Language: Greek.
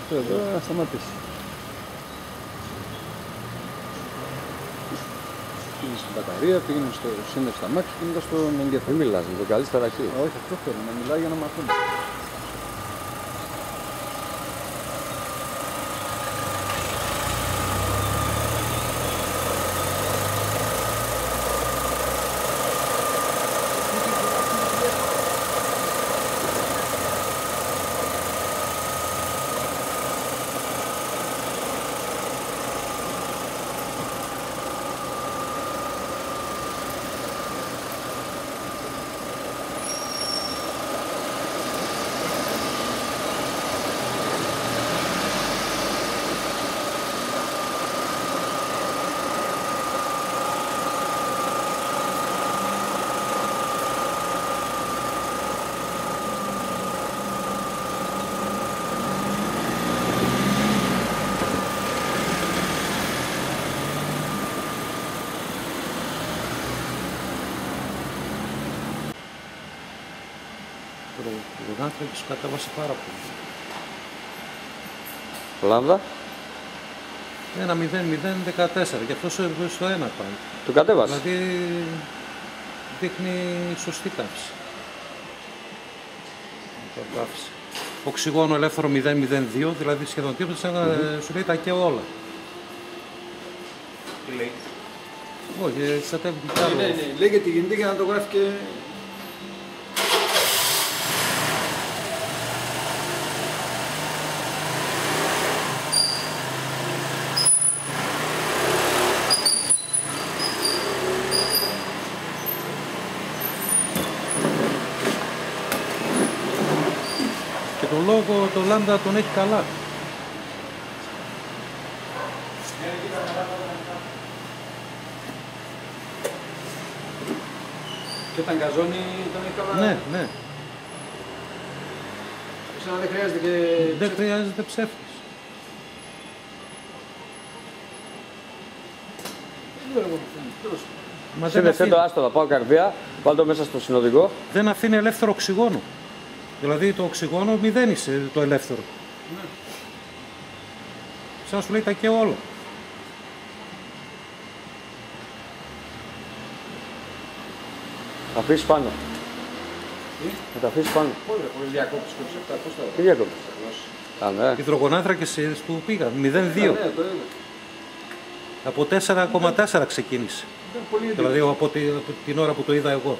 Αυτό εδώ να σταματήσει. Πήγαινε στην μπαταρία, πήγαινε στο σύνδεσμο στα μάξι, πήγαινε στον εγκέφαλο. Δεν μιλάς, με το καλείς τώρα εκεί. Όχι, αυτό θέλω, να μιλάει για να μαθαίνω. Ο άνθρωπος κατέβασε πάρα πολύ. Λάμδα. 1-0-0-14 και αυτός στο 1 πάει. Το κατέβασε. Δηλαδή δείχνει σωστή καύση. Το άφησε. Οξυγόνο ελεύθερο 0-0-2, δηλαδή σχεδόν τίποτα, σαν να σου λέει τα και όλα. Τι λέει? Όχι, στατεύει κι Ναι, άλλο. ναι, λέει γιατί γίνεται για να το γράφει και... Και το λόγο, το λάμδα τον έχει καλά. Και όταν γκαζώνει τον έχει καλά. Ναι, ναι. Σαν να δεν χρειάζεται και... Δεν χρειάζεται ψεύτης. Μα δεν Σύνδεσέ αφήνει, το, άστο, θα πάω καρδιά, βάλ το μέσα στο συνοδικό. δεν αφήνει ελεύθερο οξυγόνο. Δηλαδή το οξυγόνο μηδένισε το ελεύθερο. Ναι. Σαν να σου λέει τα και όλα. Θα αφήσεις πάνω. Τι? Θα τα αφήσεις πάνω. Πώς ρε, χωρίς διακόπτεις και αυτά, πώς τα Τι διακόπτεις. δώσει. Α, Υδρογονάνθρακες του πήγαν 0,2. Ναι, το είδα. Από 4,4 ξεκίνησε. Ήταν πολύ Δηλαδή από την ώρα που το είδα εγώ.